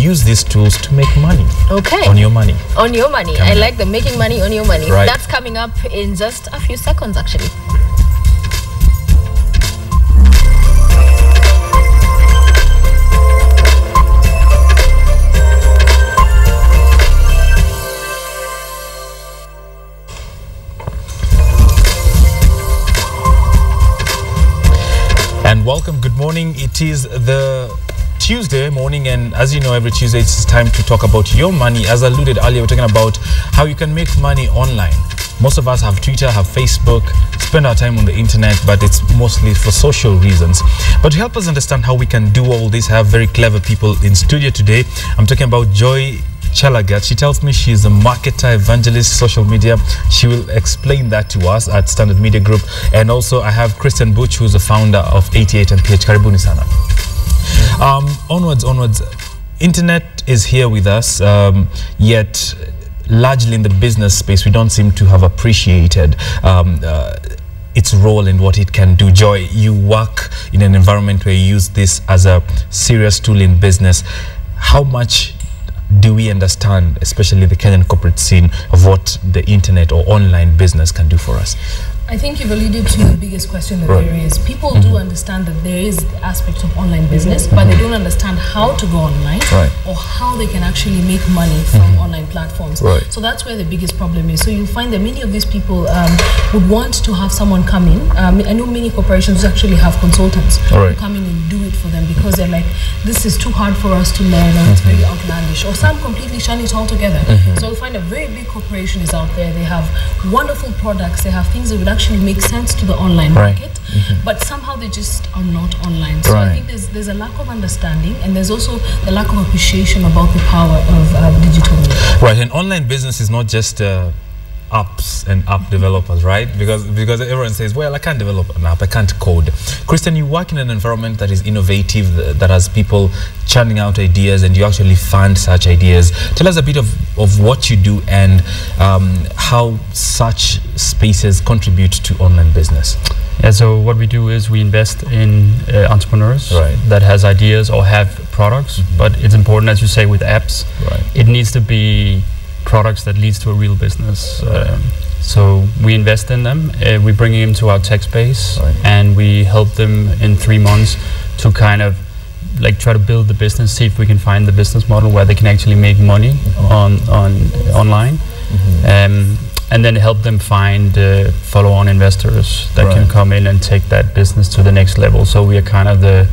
use these tools to make money. Okay. On your money. On your money. I like the making money on your money. Right. That's coming up in just a few seconds, actually. And welcome, good morning. It is the Tuesday morning, and as you know, every Tuesday it's time to talk about your money. As I alluded earlier, we're talking about how you can make money online. Most of us have Twitter, have Facebook, spend our time on the internet, but it's mostly for social reasons. But to help us understand how we can do all this, I have very clever people in studio today. I'm talking about Joy Chelagat. She tells me she's a marketer, evangelist, social media. She will explain that to us at Standard Media Group. And also I have Kresten, who's the founder of 88 and PH. Karibuni sana. Onwards. Internet is here with us, yet largely in the business space, we don't seem to have appreciated its role and what it can do. Joy, you work in an environment where you use this as a serious tool in business. How much do we understand, especially the Kenyan corporate scene, of what the internet or online business can do for us? I think you've alluded to the biggest question that there is. People do understand that there is the aspect of online business, but they don't understand how to go online or how they can actually make money from online platforms. So that's where the biggest problem is. So you'll find that many of these people would want to have someone come in. I know many corporations actually have consultants who come in and do it for them because they're like, this is too hard for us to learn, or it's very outlandish, or some completely shun it altogether. So you'll find a very big corporation is out there. They have wonderful products. They have things that would actually make sense to the online market, but somehow they just are not online. So I think there's a lack of understanding, and there's also the lack of appreciation about the power of digital media. Right, and online business is not just apps and app developers, right? Because everyone says, well, I can't develop an app, I can't code. Kresten, you work in an environment that is innovative, that has people churning out ideas, and you actually fund such ideas. Tell us a bit of what you do and how such spaces contribute to online business. Yeah, so what we do is we invest in entrepreneurs that has ideas or have products, but it's important, as you say, with apps, it needs to be products that leads to a real business. So we invest in them, we bring them to our tech space, and we help them in 3 months to kind of like try to build the business, see if we can find the business model where they can actually make money online, and then help them find follow-on investors that can come in and take that business to the next level. So we are kind of the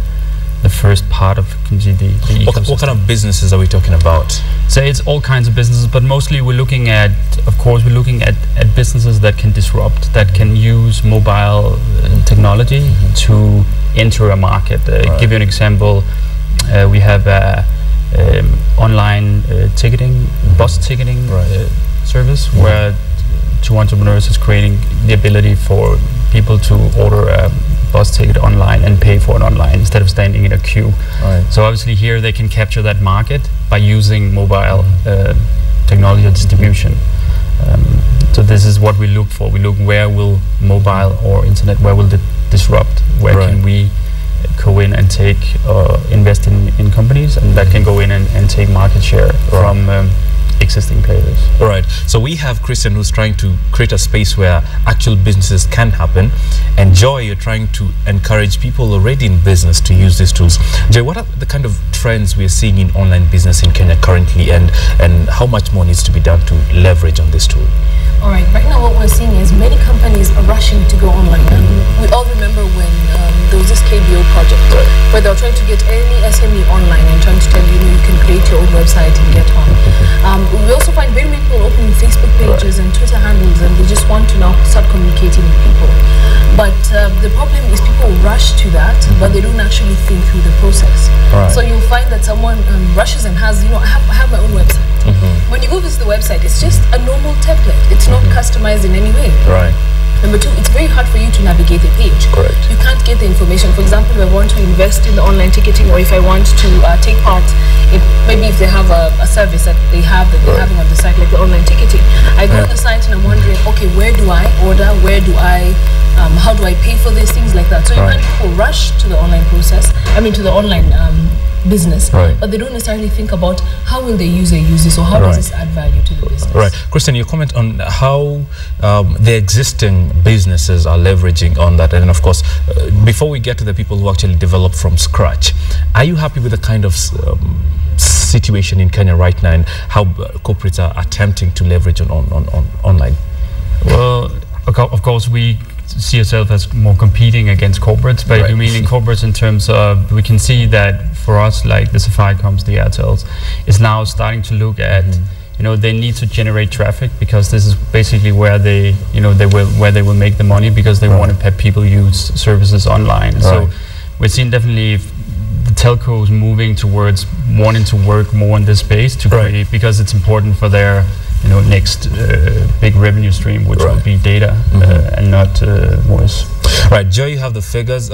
first part of the ecosystem. What kind of businesses are we talking about? So it's all kinds of businesses, but mostly we're looking at, of course, we're looking at businesses that can disrupt, that can use mobile technology to enter a market. Give you an example, we have online ticketing, bus ticketing service, where two entrepreneurs is creating the ability for people to order a bus ticket online and pay for it online instead of standing in a queue. So obviously here they can capture that market by using mobile technology or distribution. So this is what we look for. We look where will mobile or internet, where will it disrupt? Where can we go in and take, invest in companies, and that can go in and take market share from existing players. Right. So we have Kresten, who's trying to create a space where actual businesses can happen, and Joy, you're trying to encourage people already in business to use these tools. Joy, what are the kind of trends we're seeing in online business in Kenya currently, and how much more needs to be done to leverage on this tool? All right, right now what we're seeing is many companies are rushing to go online. And we all remember when there was this KBO project where they were trying to get any SME online and trying to tell you, you can create your own website and get on. We also find very many people opening Facebook pages and Twitter handles, and they just want to now start communicating with people. But the problem is people rush to that, but they don't actually think through the process. So you'll find that someone rushes and has, I have my own website. When you go visit the website, it's just a normal template. It's not customized in any way. Number two, it's very hard for you to navigate the page. You can't get the information. For example, if I want to invest in the online ticketing, or if I want to take part in, maybe if they have a service that they're having on the site, like the online ticketing, I go to the site and I'm wondering, okay, where do I order? Where do I, how do I pay for these things like that? So you find people rush to the online process, to the online business, right. but they don't necessarily think about how will the user use this or how does this add value to the business. Right. Kresten, your comment on how the existing businesses are leveraging on that, and of course, before we get to the people who actually develop from scratch, are you happy with the kind of situation in Kenya right now and how corporates are attempting to leverage on online? Well, of course, we see ourselves as more competing against corporates, but right. you mean in corporates in terms of, we can see that for us, like the Safaricom's, the Airtels, is now starting to look at, you know, they need to generate traffic because this is basically where they, you know, where they will make the money because they want to have people use services online. Right. So we're seeing definitely the telcos moving towards wanting to work more in this space to create, because it's important for their, you know, next big revenue stream, which will be data and not voice. Right, Joe, you have the figures.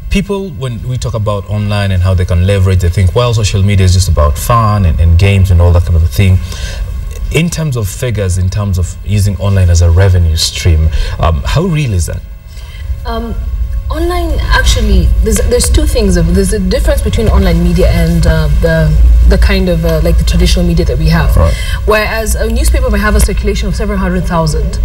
People, when we talk about online and how they can leverage, they think, well, social media is just about fun and games and all that kind of a thing. In terms of figures, in terms of using online as a revenue stream, how real is that? Online, actually, there's two things. There's a difference between online media and the kind of like the traditional media that we have. Right. Whereas a newspaper may have a circulation of several 100,000.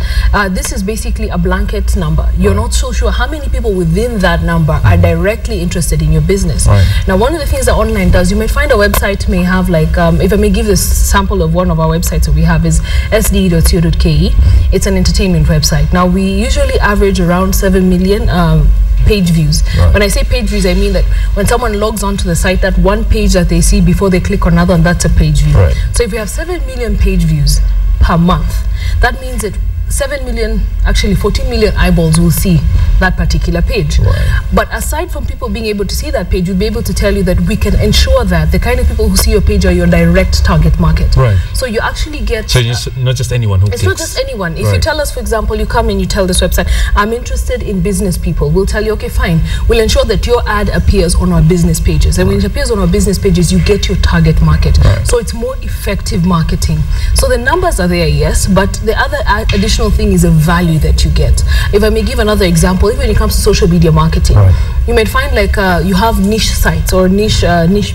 This is basically a blanket number. You're not so sure how many people within that number are directly interested in your business. Right. Now, one of the things that online does, you might find a website may have like, if I may give this sample of one of our websites that we have is sde.co.ke. It's an entertainment website. Now, we usually average around 7 million page views. Right. When I say page views, I mean that when someone logs onto the site, that one page that they see before they click on another, and that's a page view. Right. So if we have 7 million page views per month, that means that 7 million, actually 14 million eyeballs will see that particular page. Right. But aside from people being able to see that page, we'll be able to tell you that we can ensure that the kind of people who see your page are your direct target market. Right. So you actually get... So it's not just anyone who clicks. It's not just anyone. If right. you tell us, for example, you come and you tell this website, I'm interested in business people, we'll tell you, okay, fine. We'll ensure that your ad appears on our business pages. And when it appears on our business pages, you get your target market. Right. So it's more effective marketing. So the numbers are there, yes, but the other additional thing is a value that you get. If I may give another example, even when it comes to social media marketing, you might find like you have niche sites or niche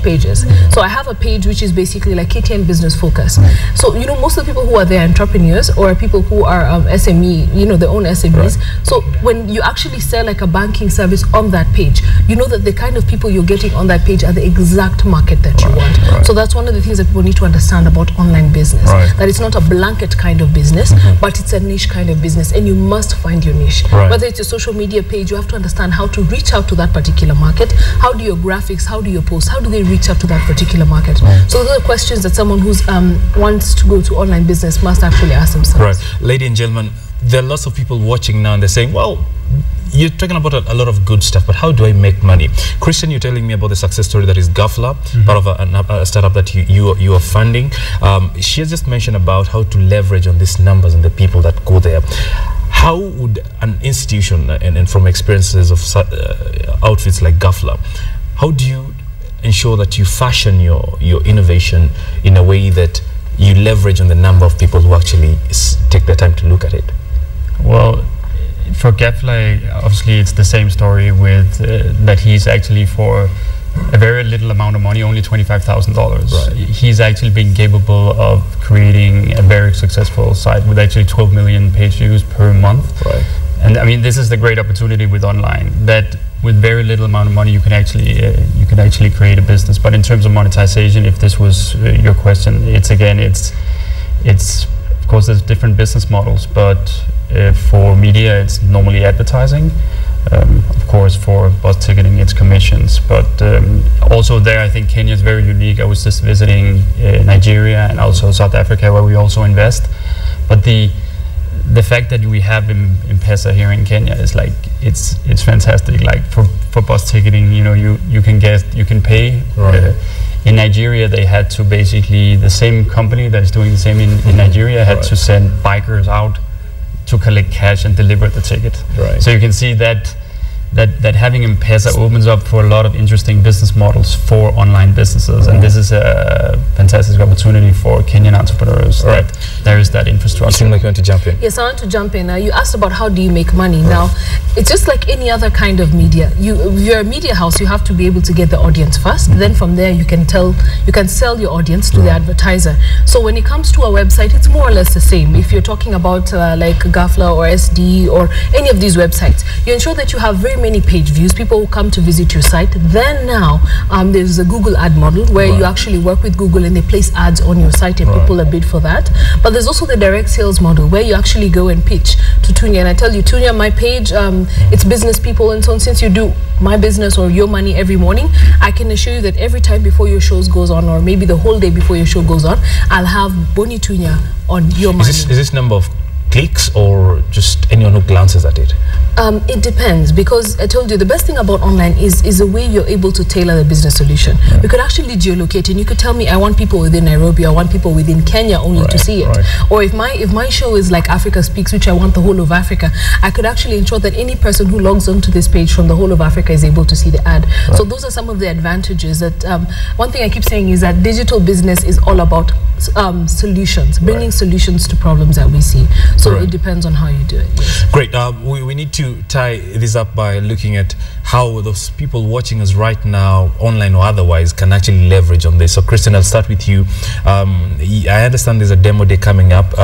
pages. So I have a page which is basically like KTN Business Focus. So, you know, most of the people who are there are entrepreneurs or people who are SME, you know, their own SMEs. So when you actually sell like a banking service on that page, you know that the kind of people you're getting on that page are the exact market that you want. So that's one of the things that people need to understand about online business. That it's not a blanket kind of business, but it's a niche kind of business, and you must find your niche. Whether it's a social media page, you have to understand how to reach out to that particular market. How do your graphics, how do your posts, how do they reach out to that particular market? So those are questions that someone who's wants to go to online business must actually ask themselves. Right. Ladies and gentlemen, there are lots of people watching now and they're saying, well, you're talking about a lot of good stuff, but how do I make money? Kresten, you're telling me about the success story that is Gafla, part of a startup that you are funding. She has just mentioned about how to leverage on these numbers and the people that go there. How would an institution, and from experiences of outfits like Gafla, how do you ensure that you fashion your innovation in a way that you leverage on the number of people who actually take the time to look at it? Well, for Gafla, obviously it's the same story with that he's actually for a very little amount of money, only $25,000. He's actually been capable of creating a very successful site with actually 12 million page views per month. And I mean, this is the great opportunity with online, that with very little amount of money you can actually create a business. But in terms of monetization, if this was your question, it's of course there's different business models, but for media it's normally advertising. Of course, for bus ticketing, it's commissions. But also there, I think Kenya is very unique. I was just visiting Nigeria and also South Africa, where we also invest. But the fact that we have M-Pesa here in Kenya is like it's fantastic. Like for bus ticketing, you know, you can pay. In Nigeria, they had to basically, the same company that is doing the same in Nigeria had to send bikers out to collect cash and deliver the ticket. So you can see that that having M-Pesa opens up for a lot of interesting business models for online businesses, and this is a fantastic opportunity for Kenyan entrepreneurs. That there is that infrastructure. You seem like you want to jump in. Yes, I want to jump in. You asked about how do you make money. Now, it's just like any other kind of media. If you're a media house, you have to be able to get the audience first. Then from there, you can sell your audience to the advertiser. So when it comes to a website, it's more or less the same. If you're talking about like Gafla or SD or any of these websites, you ensure that you have very many page views, people who come to visit your site. Then now there's a Google ad model where you actually work with Google and they place ads on your site and people bid for that. But there's also the direct sales model where you actually go and pitch to Tunya and I tell you, Tunya, my page, it's business people and so on. Since you do my business or your money every morning, I can assure you that every time before your shows goes on, or maybe the whole day before your show goes on, I'll have Boni Tunya on your money. Is this number of clicks or just anyone who glances at it? It depends, because I told you the best thing about online is the way you're able to tailor the business solution. You could actually geolocate and you could tell me I want people within Nairobi, I want people within Kenya only to see it. Or if my show is like Africa Speaks, which I want the whole of Africa, I could actually ensure that any person who logs onto this page from the whole of Africa is able to see the ad. So those are some of the advantages. That one thing I keep saying is that digital business is all about solutions, bringing solutions to problems that we see. So it depends on how you do it. Yes. Great. We need to tie this up by looking at how those people watching us right now, online or otherwise, can actually leverage on this. So, Kresten, I'll start with you. I understand there's a demo day coming up.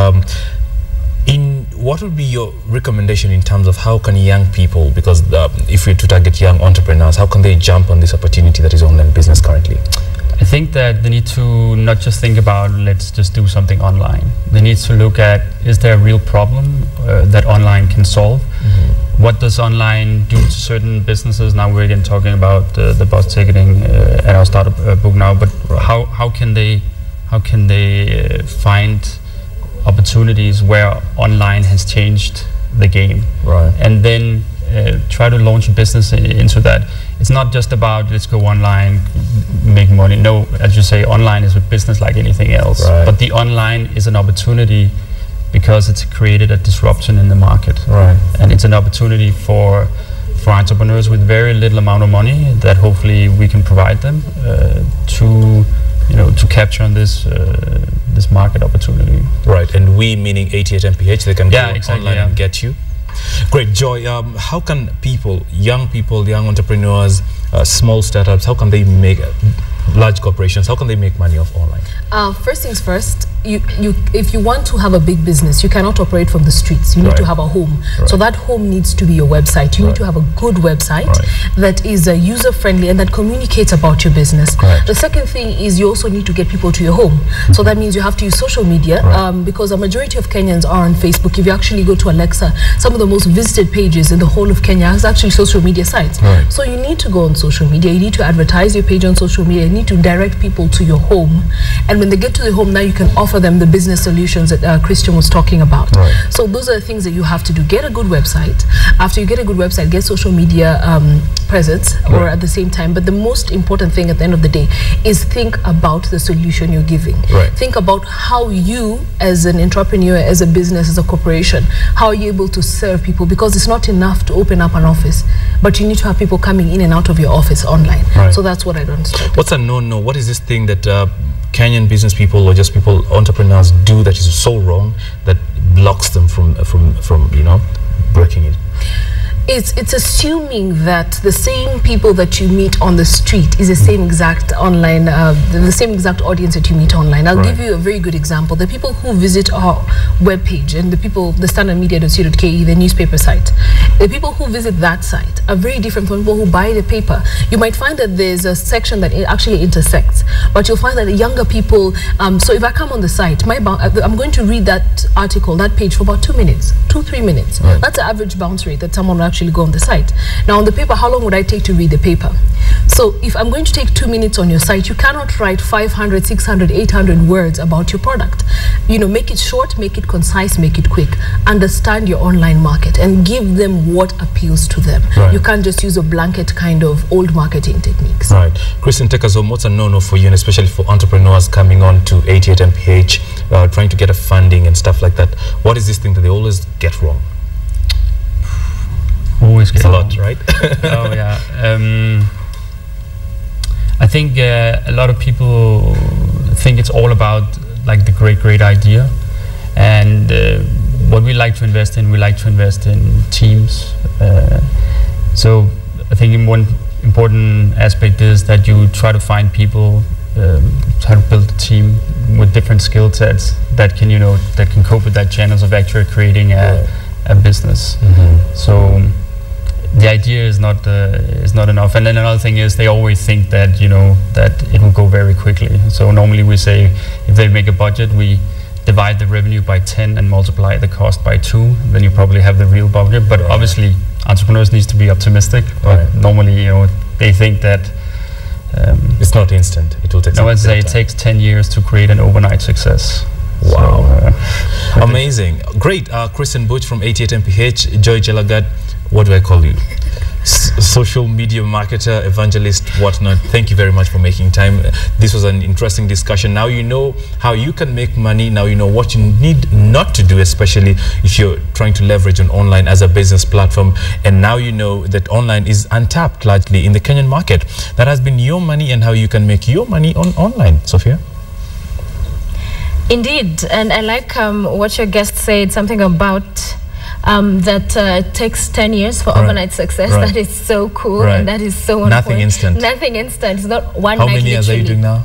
What would be your recommendation in terms of how can young people, because if we're to target young entrepreneurs, how can they jump on this opportunity that is online business currently? I think that they need to not just think about let's just do something online. They need to look at, is there a real problem that online can solve? What does online do to certain businesses? Now we're again talking about the bus ticketing and our startup book now, but how can they find opportunities where online has changed the game, and then try to launch a business into that. It's not just about let's go online, make money. No, as you say, online is a business like anything else. But the online is an opportunity because it's created a disruption in the market. And it's an opportunity for entrepreneurs with very little amount of money that hopefully we can provide them to capture on this market opportunity. And we meaning 88 MPH, they can go online and get you. Great. Joy, how can young entrepreneurs, small startups, how can they make, large corporations, how can they make money off online? First things first, if you want to have a big business, you cannot operate from the streets. You need to have a home. So that home needs to be your website. You need to have a good website that is user-friendly and that communicates about your business. The second thing is you also need to get people to your home. So that means you have to use social media because a majority of Kenyans are on Facebook. If you actually go to Alexa, some of the most visited pages in the whole of Kenya is actually social media sites. So you need to go on social media. You need to advertise your page on social media. You need to direct people to your home. And when they get to the home, now you can offer them the business solutions that Kresten was talking about. So those are the things that you have to do. Get a good website. After you get a good website, get social media presence or at the same time. But the most important thing at the end of the day is think about the solution you're giving. Think about how you, as an entrepreneur, as a business, as a corporation, how are you able to serve people? Because it's not enough to open up an office, but you need to have people coming in and out of your office online. So that's what I don't understand. What's a no-no? What is this thing that Kenyan business people or just entrepreneurs do that is so wrong that blocks them from breaking it? It's assuming that the same people that you meet on the street is the same exact online, the same exact audience that you meet online. I'll give you a very good example. The people who visit our webpage and the standardmedia.co.ke, the newspaper site, the people who visit that site are very different from people who buy the paper. You might find that there's a section that actually intersects, but you'll find that the younger people, so if I come on the site, I'm going to read that article, that page for about 2 minutes, 2-3 minutes. That's the average bounce rate that someone will actually go on the site. Now on the paper, how long would I take to read the paper? So if I'm going to take 2 minutes on your site, you cannot write 500, 600, 800 words about your product. Make it short, make it concise, make it quick. Understand your online market and give them what appeals to them. You can't just use a blanket kind of old marketing techniques. Kresten, take us home. What's a no-no for you, and especially for entrepreneurs coming on to 88 MPH, trying to get a funding and stuff like that? What is this thing that they always get wrong? Always it's a lot, right? Oh yeah. I think a lot of people think it's all about like the great idea, and what we like to invest in, we like to invest in teams. So I think one important aspect is that you try to find people, try to build a team with different skill sets that can, that can cope with that challenge of actually creating a business. So the idea is not enough. And then another thing is they always think that that it will go very quickly. So normally we say if they make a budget, we divide the revenue by 10 and multiply the cost by 2. Then you probably have the real budget. But obviously entrepreneurs needs to be optimistic. But normally they think that it's not instant. It will take. No, I'd say it takes 10 years to create an overnight success. Wow. So, amazing. Great. Kresten Buch from 88 MPH, Joy Chelagat, what do I call you? Social media marketer, evangelist, whatnot. Thank you very much for making time. This was an interesting discussion. Now you know how you can make money. Now you know what you need not to do, especially if you're trying to leverage on online as a business platform. And now you know that online is untapped largely in the Kenyan market. That has been your money and how you can make your money on online. Sophia? Indeed, and I like what your guest said, something about that it takes 10 years for overnight success. That is so cool, and that is so important. Nothing instant. Nothing instant. It's not one How night. many years are you doing now?